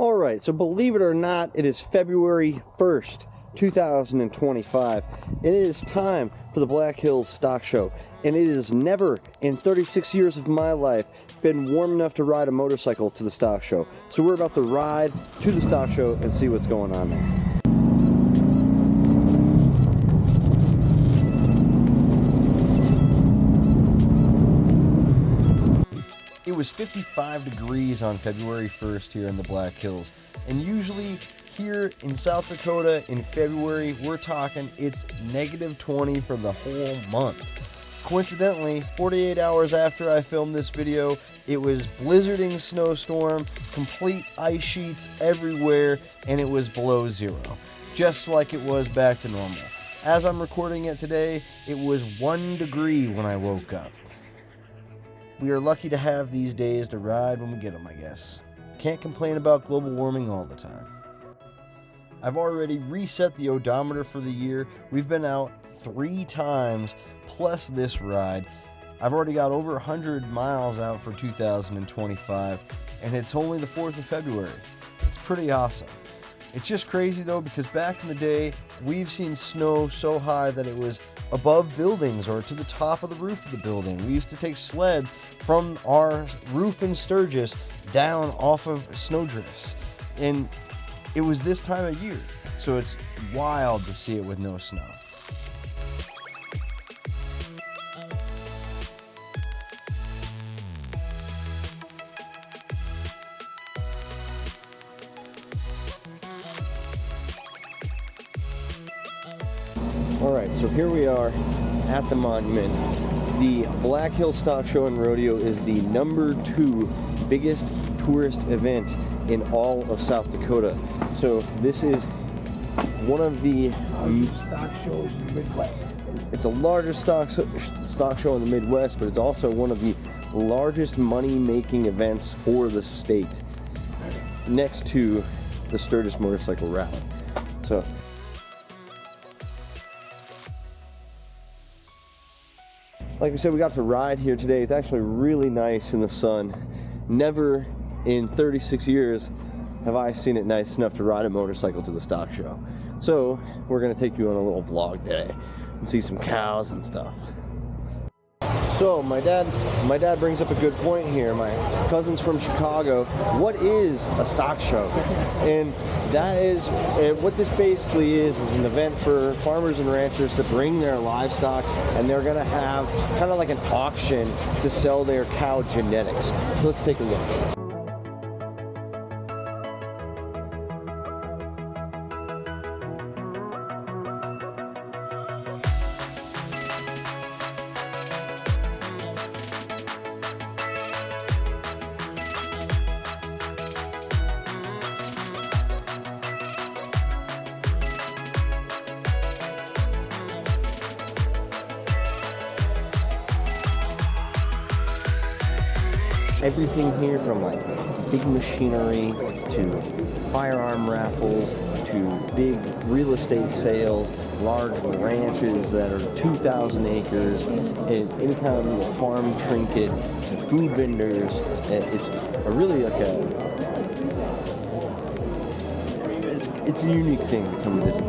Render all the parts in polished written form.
Alright, so believe it or not, it is February 1st, 2025. It is time for the Black Hills Stock Show, and it has never, in 36 years of my life, been warm enough to ride a motorcycle to the stock show. So we're about to ride to the stock show and see what's going on there. It was 55 degrees on February 1st here in the Black Hills, and usually here in South Dakota in February we're talking it's negative 20 for the whole month. Coincidentally, 48 hours after I filmed this video, it was blizzarding snowstorm, complete ice sheets everywhere, and it was below zero, just like it was back to normal. As I'm recording it today, it was 1 degree when I woke up. We are lucky to have these days to ride when we get them, I guess. Can't complain about global warming all the time. I've already reset the odometer for the year. We've been out 3 times, plus this ride. I've already got over 100 miles out for 2025, and it's only the 4th of February. It's pretty awesome. It's just crazy though, because back in the day, we've seen snow so high that it was above buildings or to the top of the roof of the building. We used to take sleds from our roof in Sturgis down off of snowdrifts. And it was this time of year, so it's wild to see it with no snow. Alright, so here we are at the monument. The Black Hills Stock Show and Rodeo is the #2 biggest tourist event in all of South Dakota. So this is one of the stock shows in the Midwest. It's the largest stock show in the Midwest, but it's also one of the largest money-making events for the state, next to the Sturgis Motorcycle Rally. So like we said, we got to ride here today. It's actually really nice in the sun. Never in 36 years have I seen it nice enough to ride a motorcycle to the stock show. So we're gonna take you on a little vlog today and see some cows and stuff. So my dad brings up a good point here. My cousin's from Chicago. What is a stock show? And that is what this basically is an event for farmers and ranchers to bring their livestock, and they're gonna have kind of like an auction to sell their cow genetics. So let's take a look. Everything here from like big machinery to firearm raffles to big real estate sales, large ranches that are 2,000 acres, and any kind of little farm trinket to food vendors. It's a really like it's a unique thing to come visit.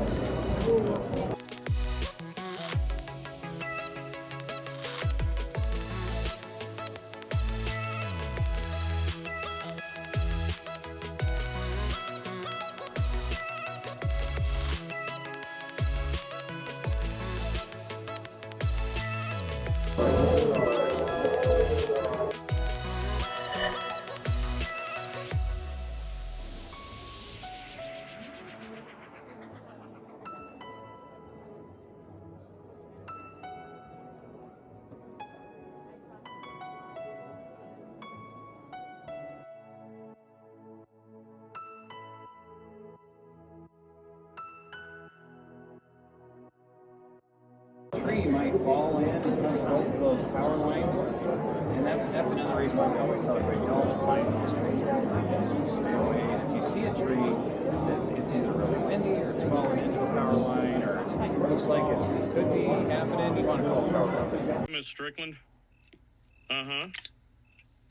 Tree might fall in and touch both of those power lines, and that's another reason why we always celebrate. Don't climb those trees. Stay away. And if you see a tree that's it's either really windy or it's falling into a power line or it looks like it could be happening, you want to call a power company. Miss Strickland? Uh-huh.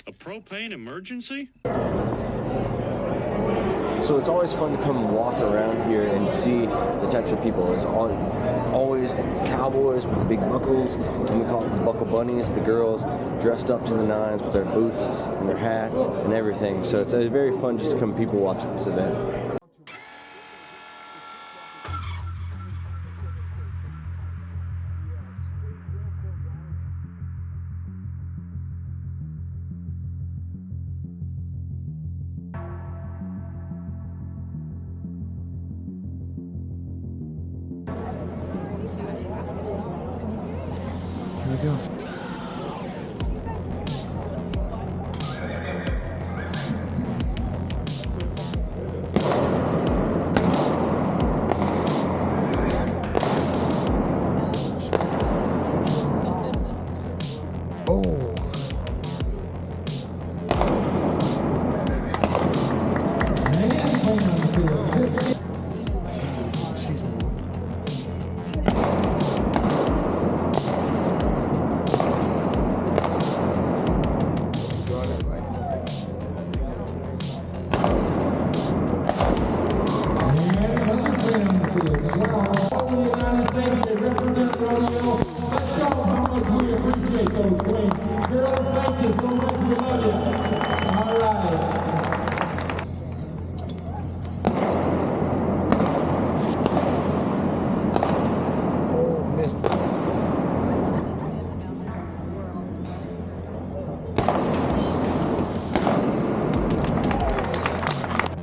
A propane emergency? So it's always fun to come walk around here and see the types of people. It's always cowboys with the big buckles, and we call them the buckle bunnies, the girls dressed up to the nines with their boots and their hats and everything. So it's very fun just to come people watch this event. Here we go. Oh.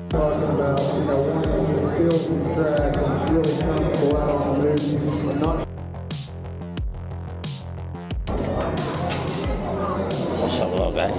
Talking about, wanting to feel this track and really comfortable out on the move. I'm not What's up, little guy?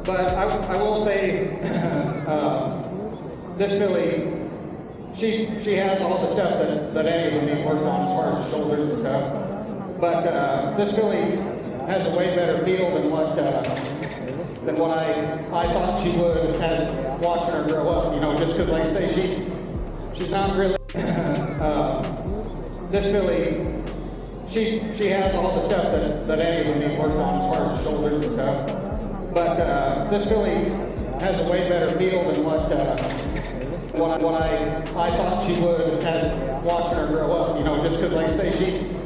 But I will say, this filly, she has all the stuff that any of them need work on as far as shoulders and stuff. But this filly has a way better feel than what I thought she would as watching her grow up. Just because, like I say, she's not really. This filly. She has all the stuff that any of them need work on as far as shoulders and stuff. But this filly has a way better feel than what I thought she would as watching her grow up. Just because, like I say,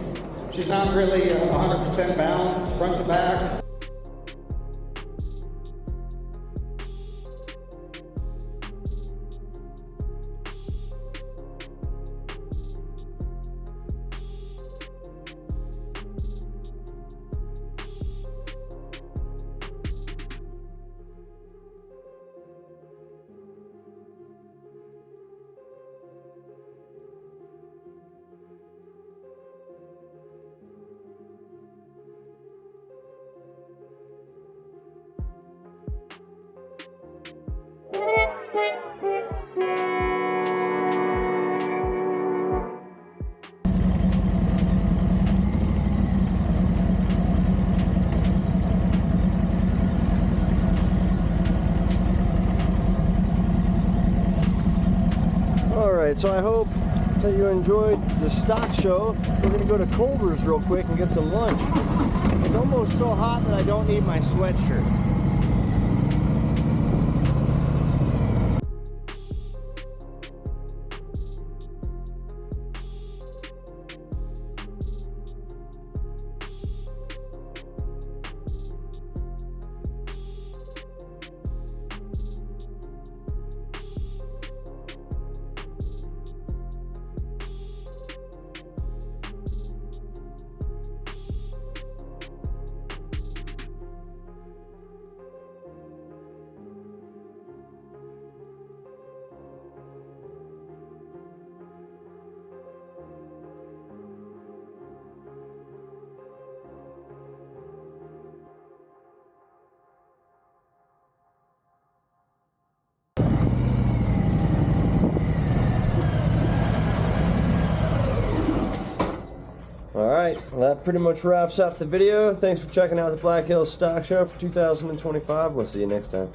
she's not really 100% balanced front to back. Alright, so I hope that you enjoyed the stock show. We're going to go to Culver's real quick and get some lunch. It's almost so hot that I don't need my sweatshirt. right, well, that pretty much wraps up the video. Thanks for checking out the Black Hills Stock Show for 2025. We'll see you next time.